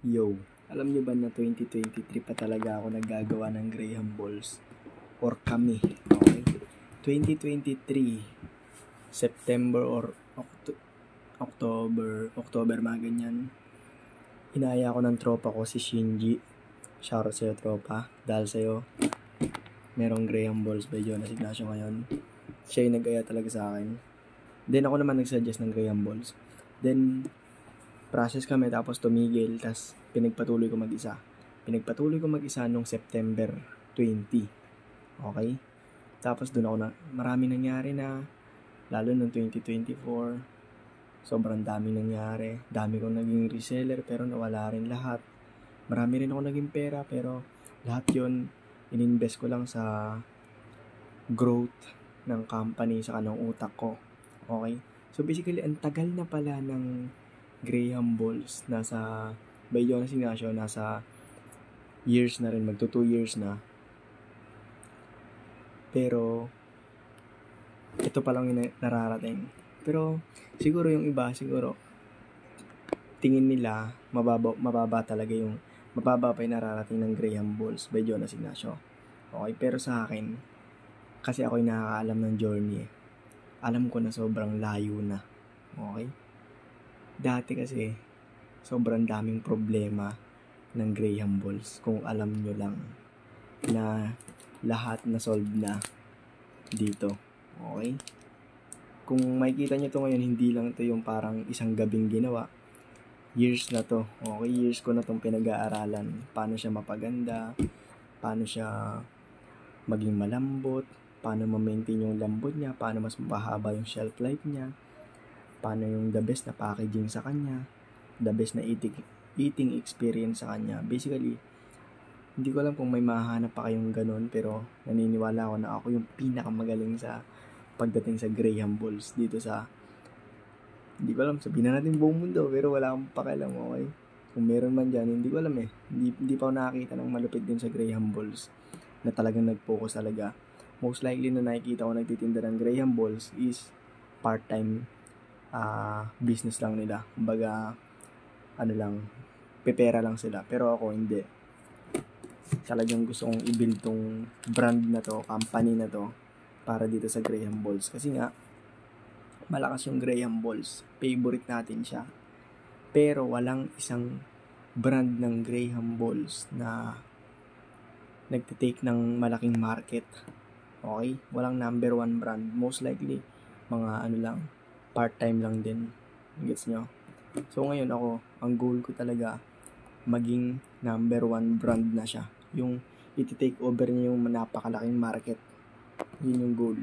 Yo, alam niyo ba na 2023 pa talaga ako naggagawa ng Graham Balls? Or kami, okay? 2023, September or October, mga ganyan. Inaya ako ng tropa ko si Shinji. Shoutout sa'yo, tropa. Dahil sa'yo, merong Graham Balls by Jonas Ignacio ngayon. Siya yung nag-aya talaga sa akin. Then ako naman nagsuggest ng Graham Balls. Then process kami, tapos tumigil, tapos pinagpatuloy ko mag-isa nung September 20. Okay? Tapos doon ako marami nangyari na, lalo nung 2024, sobrang dami nangyari. Dami kong naging reseller pero nawala rin lahat. Marami rin ako naging pera pero lahat yon ininvest ko lang sa growth ng company, sa kanong utak ko. Okay? So basically, ang tagal na pala ng Graham Balls, by Jonas Ignacio, nasa years na rin, magto 2 years na. Pero ito pa lang yung nararating. Pero siguro yung iba, tingin nila mababa pa yung nararating ng Graham Balls by Jonas Ignacio. Okay, pero sa akin, kasi ako'y nakakaalam ng journey. Alam ko na sobrang layo na. Okay? Dati kasi, sobrang daming problema ng Graham Balls. Kung alam nyo lang na lahat na solve na dito. Okay? Kung makikita nyo to ngayon, hindi lang to yung parang isang gabing ginawa. Years na to. Okay? Years ko na tong pinag-aaralan. Paano siya mapaganda, paano siya maging malambot, paano ma-maintain yung lambot niya, paano mas mahaba yung shelf life niya, paano yung the best na packaging sa kanya, the best na eating experience sa kanya. Basically, hindi ko alam kung may mahanap pa kayong ganun, pero naniniwala ako na ako yung pinakamagaling sa pagdating sa Graham Balls dito sa, hindi ko alam, sabihin na natin buong mundo, pero wala akong pakialam, okay? Kung meron man dyan, hindi ko alam eh. Hindi pa ako nakakita ng malupit din sa Graham Balls na talagang nag-focus talaga. Most likely na nakikita ko nagtitinda ng Graham Balls is part-time business lang nila. Kumbaga, pepera lang sila. Pero ako, hindi. Talagang gusto kong i-build tong brand na to, company na to, para dito sa Graham Balls. Kasi nga, malakas yung Graham Balls. Favorite natin siya. Pero walang isang brand ng Graham Balls na nagtitake ng malaking market. Okay? Walang number 1 brand. Most likely, mga part-time lang din. Gets nyo? So ngayon ako, ang goal ko talaga, maging number 1 brand na siya. Yung iti-take over niya yung napakalaking market. Yun yung goal.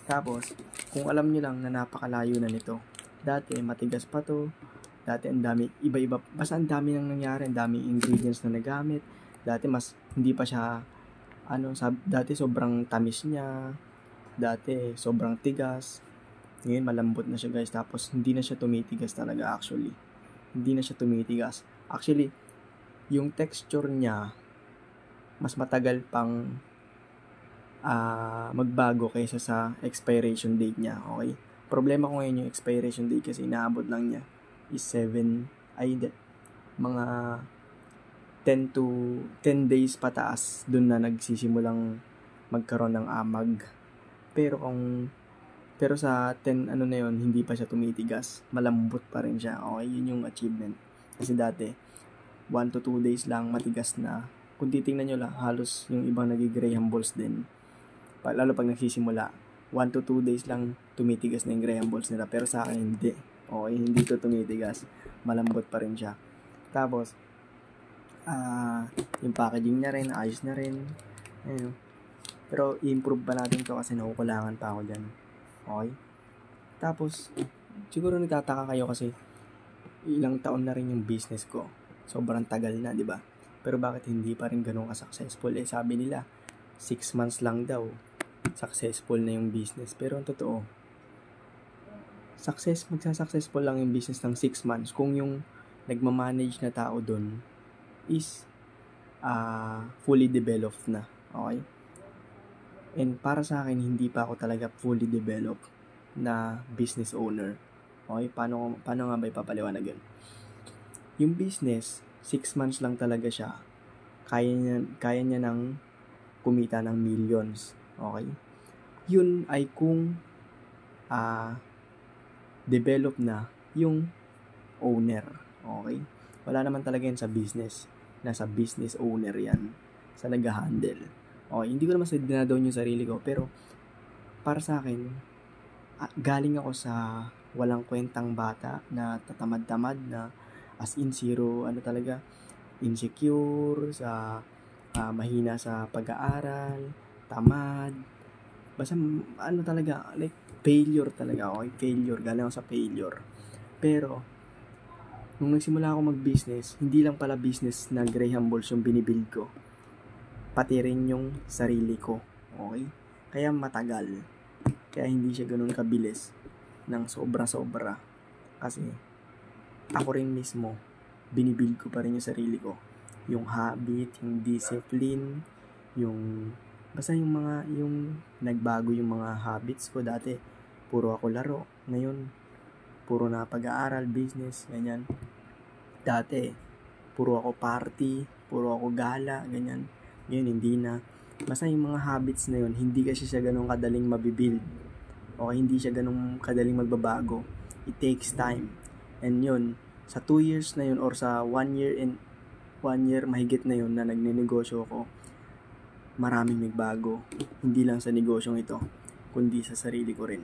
Tapos, kung alam nyo lang na napakalayo na nito, dati matigas pa to, dati ang dami, iba-iba, basta ang dami nang nangyari, ang daming ingredients na nagamit. Dati hindi pa siya, dati sobrang tamis niya, dati sobrang tigas, ngayon malambot na siya, guys. Tapos hindi na siya tumitigas talaga actually. Hindi na siya tumitigas. Actually, yung texture niya mas matagal pang magbago kaysa sa expiration date niya, okay? Problema ko ngayon yung expiration date kasi inaabot lang niya is mga 10 days pataas, dun na nagsisimulang magkaroon ng amag. Pero sa 10 na yun, hindi pa siya tumitigas, malambot pa rin siya. Okay, yun yung achievement. Kasi dati 1 to 2 days lang matigas na. Kung titingnan nyo lang, halos yung ibang nag-Graham Balls din, lalo pag nagsisimula, 1 to 2 days lang tumitigas na yung Graham Balls nila. Pero sa akin hindi. Okay, hindi to tumitigas, malambot pa rin siya. Tapos yung packaging niya rin, ayos na rin. Ayun. Pero i-improve pa natin to kasi nakukulangan pa ako dyan. Okay? Tapos, siguro nagtataka kayo kasi ilang taon na rin yung business ko. Sobrang tagal na, di ba? Pero bakit hindi pa rin ganun ka-successful? Sabi nila, 6 months lang daw successful na yung business. Pero ang totoo, magsa-successful lang yung business ng 6 months kung yung nagmamanage na tao dun is fully developed na. Okay? And para sa akin, hindi pa ako talaga fully developed na business owner. Okay? Paano nga ba ipapaliwanag yun? Yung business, 6 months lang talaga siya, kaya niya nang kumita ng millions. Okay? Yun ay kung develop na yung owner. Okay? Wala naman talaga yan sa business. Nasa business owner yan. Sa nag-handle. Okay? Hindi ko naman dinadown yung sarili ko. Pero, para sa akin, galing ako sa walang kwentang bata na tatamad-tamad na as in zero, talaga, insecure, sa mahina sa pag-aaral, tamad, basta talaga, like failure talaga. Okay, failure, galing ako sa failure. Pero nung nagsimula ako mag-business, hindi lang pala business na Graham Balls yung binibuild ko, pati rin yung sarili ko. Okay, kaya matagal, kaya hindi siya ganun kabilis ng sobra-sobra, kasi ako rin mismo binibuild ko pa rin yung sarili ko, yung habit, yung discipline, yung basta yung nagbago yung mga habits ko. Dati puro ako laro, ngayon puro na pag-aaral, business, ganyan. Dati puro ako party, puro ako gala, ganyan. Ngayon hindi na. Basta yung mga habits na yun, hindi kasi siya ganun kadaling mabibuild, o hindi siya ganun kadaling magbabago. It takes time. And yun, sa 2 years na yun, or sa 1 year mahigit na yun na nagnenegosyo ko, maraming nagbago. Hindi lang sa negosyong ito, kundi sa sarili ko rin.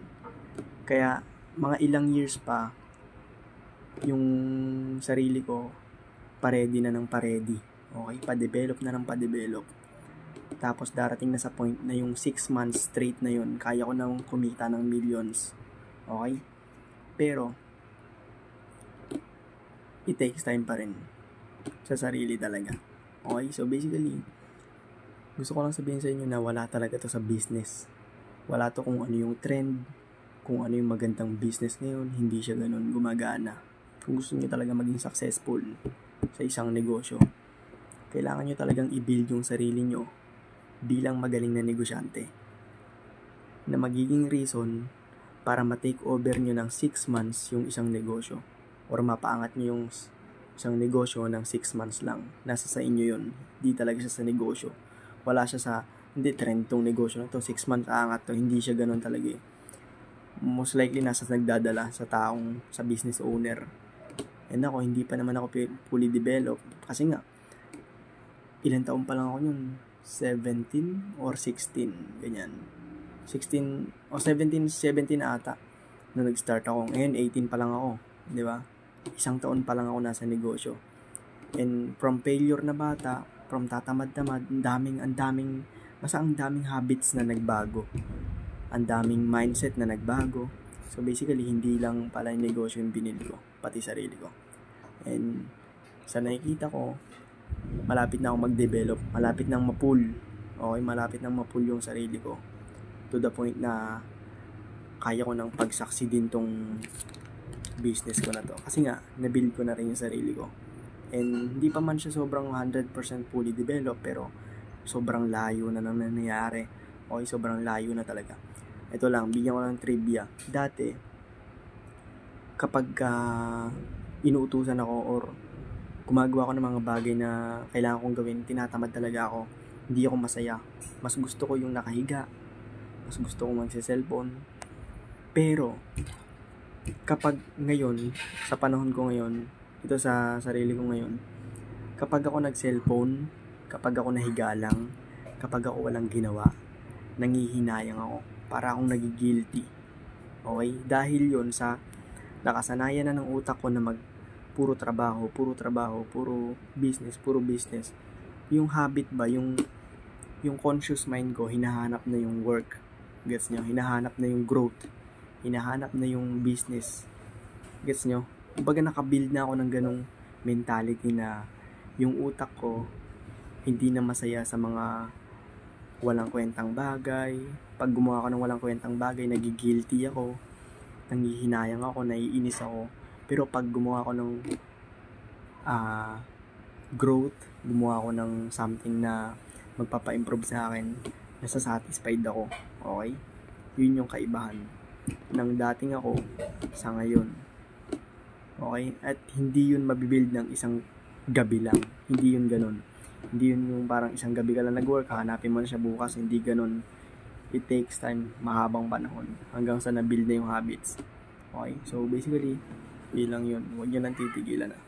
Kaya mga ilang years pa, yung sarili ko paredy na ng paredy. Okay? Pa-develop na ng pa-develop. Tapos darating na sa point na yung 6 months straight na yun, kaya ko nang kumita ng millions. Okay? Pero it takes time pa rin sa sarili talaga. Okay? So basically, gusto ko lang sabihin sa inyo na wala talaga to sa business. Wala to kung ano yung trend, kung ano yung magandang business ngayon, hindi siya ganun gumagana. Kung gusto niyo talaga maging successful sa isang negosyo, kailangan niyo talagang i-build yung sarili niyo bilang magaling na negosyante, na magiging reason para ma-take over niyo ng 6 months yung isang negosyo, or mapaangat niyo yung isang negosyo ng 6 months lang. Nasa sa inyo yun. Hindi talaga siya sa negosyo. Wala siya sa, hindi trend tong negosyo na to, 6 months aangat to. Hindi siya ganun talaga eh. Most likely nasa nagdadala sa taong, sa business owner. And ako, hindi pa naman ako fully developed. Kasi nga, ilang taon pa lang ako yun. 17 or 16, ganyan. 16 o 17 ata na nag-start ako. Ngayon 18 pa lang ako, 'di ba? Isang taon pa lang ako nasa negosyo. And from failure na bata, from tatamad-tamad, ang daming basta ang daming habits na nagbago. Ang daming mindset na nagbago. So basically, hindi lang pala yung negosyo yung binili ko, pati sarili ko. And sa nakikita ko, malapit na ako mag-develop, malapit nang ma-pull. Okay, malapit nang ma-pull yung sarili ko to the point na kaya ko nang pagsaksi tong business ko na to. Kasi nga, na-build ko na rin yung sarili ko. And hindi pa man siya sobrang 100% fully developed, pero sobrang layo na nang nangyayari. Okay, sobrang layo na talaga. Ito lang, bigyan ko ng trivia. Dati, kapag inuutusan ako or gumagawa ko ng mga bagay na kailangan kong gawin, tinatamad talaga ako. Hindi ako masaya. Mas gusto ko yung nakahiga. Mas gusto ko magse-cellphone. Pero, kapag ngayon, sa panahon ko ngayon, ito sa sarili ko ngayon, kapag ako nag-cellphone, kapag ako nahiga lang, kapag ako walang ginawa, nangihinayang ako. Para akong nagigilty. Okay? Dahil yon sa nakasanayan na ng utak ko na puro trabaho, puro business. Yung habit ba, yung conscious mind ko, hinahanap na yung work. Gets nyo? Hinahanap na yung growth. Hinahanap na yung business. Gets nyo? Kumbaga nakabuild na ako ng ganong mentality na yung utak ko hindi na masaya sa mga walang kwentang bagay. Pag gumawa ako ng walang kwentang bagay, nagigilty ako, nangihinayang ako, naiinis ako. Pero pag gumawa ako ng growth, gumawa ako ng something na magpapa-improve sa akin, nasa-satisfied ako. Okay? Yun yung kaibahan ng dating ako sa ngayon. Okay? At hindi yun mabibuild ng isang gabi lang. Hindi yun ganun. Hindi yun yung parang isang gabi ka lang nag-work, hanapin mo na siya bukas. Hindi ganun. It takes time, mahabang panahon, hanggang sa na-build na yung habits. Okay, so basically, yun lang yun. Huwag nyo nang titigilan na.